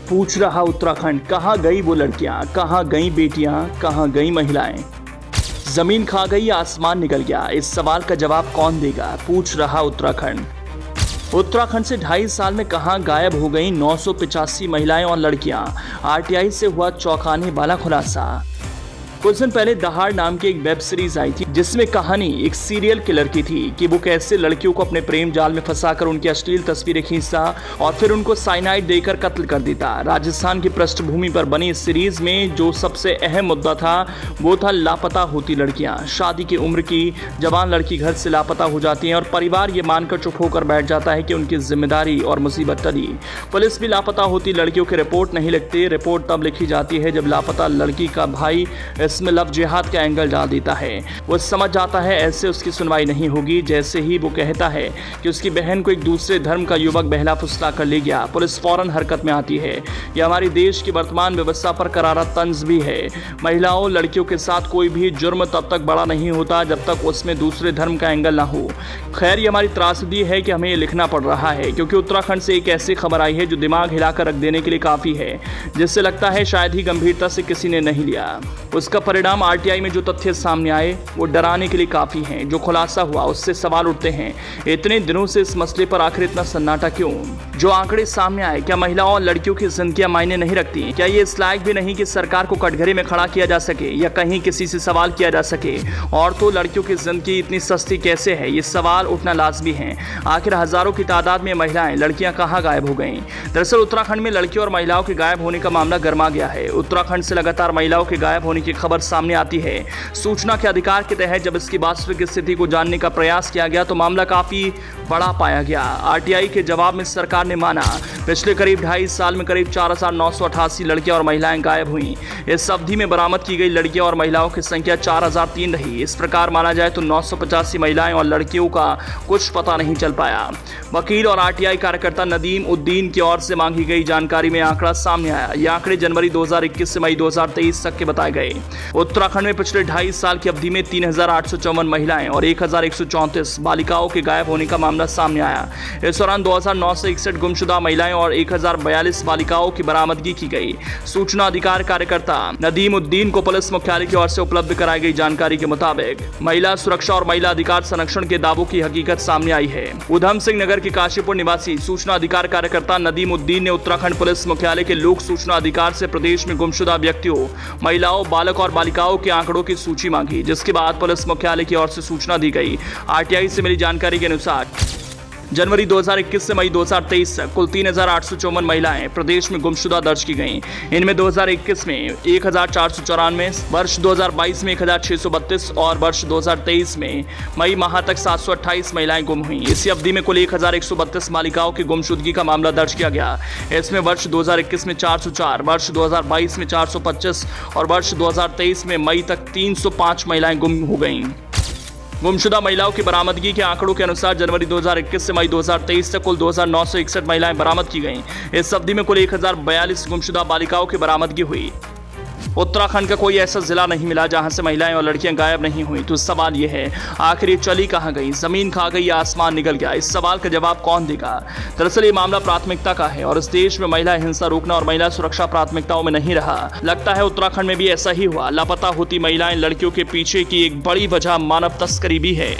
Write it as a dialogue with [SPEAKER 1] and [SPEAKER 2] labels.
[SPEAKER 1] पूछ रहा उत्तराखंड, कहाँ गई वो लड़कियां, कहाँ गई बेटियां, कहाँ गई महिलाएं। जमीन खा गई, आसमान निकल गया, इस सवाल का जवाब कौन देगा, पूछ रहा उत्तराखंड। उत्तराखंड से 2.5 साल में कहां गायब हो गई 985 महिलाएं और लड़कियां। आरटीआई से हुआ चौंकाने वाला खुलासा। कुछ दिन पहले दहाड़ नाम की एक वेब सीरीज आई थी जिसमें कहानी एक सीरियल किलर की थी कि वो कैसे लड़कियों को अपने प्रेम जाल में फंसाकर उनकी अश्लील तस्वीरें खींचता और फिर उनको साइनाइड देकर कत्ल कर देता। राजस्थान की पृष्ठभूमि पर बनी इस सीरीज में जो सबसे अहम मुद्दा था वो था लापता होती लड़कियां। शादी की उम्र की जवान लड़की घर से लापता हो जाती है और परिवार ये मानकर चुप होकर बैठ जाता है कि उनकी जिम्मेदारी और मुसीबत टली। पुलिस भी लापता होती लड़कियों की रिपोर्ट नहीं लिखती। रिपोर्ट तब लिखी जाती है जब लापता लड़की का भाई इसमें लव जिहाद का एंगल डाल देता है। वो समझ जाता है ऐसे उसकी सुनवाई नहीं होगी। जैसे ही वो कहता है कि उसकी बहन को एक दूसरे धर्म का युवक बहला फुसला कर ले गया, पुलिस फौरन हरकत में आती है। यह हमारे देश की वर्तमान व्यवस्था पर करारा तंज भी है। महिलाओं लड़कियों के साथ कोई भी जुर्म तब तक बड़ा नहीं होता जब तक उसमें दूसरे धर्म का एंगल ना हो। खैर, ये हमारी त्रासदी है कि हमें ये लिखना पड़ रहा है क्योंकि उत्तराखंड से एक ऐसी खबर आई है जो दिमाग हिलाकर रख देने के लिए काफी है, जिससे लगता है शायद ही गंभीरता से किसी ने नहीं लिया। उसका परिणाम आरटीआई में जो तथ्य सामने आए वो डराने के लिए काफी हैं। जो खुलासा हुआ उससे सवाल उठते हैं, इतने दिनों से इस मसले पर आखिर इतना सन्नाटा क्यों? जो आंकड़े सामने आए, क्या महिलाओं और लड़कियों की जिंदगियां मायने नहीं रखती? क्या ये इस लायक भी नहीं कि सरकार को कटघरे में खड़ा किया जा सके या कहीं किसी से सवाल किया जा सके? और तो लड़कियों की जिंदगी इतनी सस्ती कैसे है, ये सवाल उठना लाजमी है। आखिर हजारों की तादाद में महिलाएं लड़कियां कहां गायब हो गईं? दरअसल उत्तराखंड में लड़कियों और महिलाओं के गायब होने का मामला गर्मा गया है। उत्तराखंड से लगातार महिलाओं के गायब होने की खबर सामने आती है। सूचना के अधिकार के तहत जब इसकी वास्तविक स्थिति को जानने का प्रयास किया गया तो मामला काफी बड़ा पाया गया। आरटीआई के जवाब में सरकार ने माना पिछले करीब 2.5 साल में करीब 4,988 लड़कियां और महिलाएं गायब हुई। इस अवधि में बरामद की गई लड़कियों और महिलाओं की संख्या 4,003 रही। इस प्रकार माना जाए तो 985 महिलाएं और लड़कियों का कुछ पता नहीं चल पाया। वकील और आरटीआई कार्यकर्ता नदीम उद्दीन की ओर से मांगी गई जानकारी में आंकड़ा सामने आया। ये आंकड़े जनवरी 2021 से मई 2023 तक के बताए गए। उत्तराखंड में पिछले 2.5 साल की अवधि में 3,854 महिलाएं और 1,134 बालिकाओं के गायब होने का मामला सामने आया। इस दौरान 2,961 गुमशुदा महिलाएं और 1,042 बालिकाओं की बरामदगी की गई। सूचना अधिकार कार्यकर्ता नदीम उद्दीन को पुलिस मुख्यालय की ओर से उपलब्ध कराई गई जानकारी के मुताबिक महिला सुरक्षा और महिला अधिकार संरक्षण के दावों की हकीकत सामने आई है। उधम सिंह नगर के काशीपुर निवासी सूचना अधिकार कार्यकर्ता नदीम उद्दीन ने उत्तराखंड पुलिस मुख्यालय के लोक सूचना अधिकार से प्रदेश में गुमशुदा व्यक्तियों, महिलाओं, बालक और बालिकाओं के आंकड़ों की सूची मांगी, जिसके बाद पुलिस मुख्यालय की ओर से सूचना दी गई। आरटीआई से मिली जानकारी के अनुसार जनवरी 2021 से मई 2023 तक कुल 3,854 महिलाएं प्रदेश में गुमशुदा दर्ज की गईं। इनमें 2021 में 1,494, वर्ष 2022 में 1,632 और वर्ष 2023 में मई माह तक 728 महिलाएं गुम हुईं। इसी अवधि में कुल 1,132 बालिकाओं की गुमशुदगी का मामला दर्ज किया गया। इसमें वर्ष 2021 में 404, वर्ष 2022 में 425 और वर्ष 2023 में मई तक 305 महिलाएं गुम हो गईं। गुमशुदा महिलाओं की बरामदगी के आंकड़ों के अनुसार जनवरी 2021 से मई 2023 तक कुल 2,961 महिलाएं बरामद की गईं। इस अवधि में कुल 1,042 गुमशुदा बालिकाओं की बरामदगी हुई। उत्तराखंड का कोई ऐसा जिला नहीं मिला जहां से महिलाएं और लड़कियां गायब नहीं हुई। तो सवाल यह है, आखिर ये चली कहां गई? जमीन खा गई या आसमान निकल गया? इस सवाल का जवाब कौन देगा? दरअसल ये मामला प्राथमिकता का है और इस देश में महिला हिंसा रोकना और महिला सुरक्षा प्राथमिकताओं में नहीं रहा। लगता है उत्तराखंड में भी ऐसा ही हुआ। लापता होती महिलाएं लड़कियों के पीछे की एक बड़ी वजह मानव तस्करी भी है।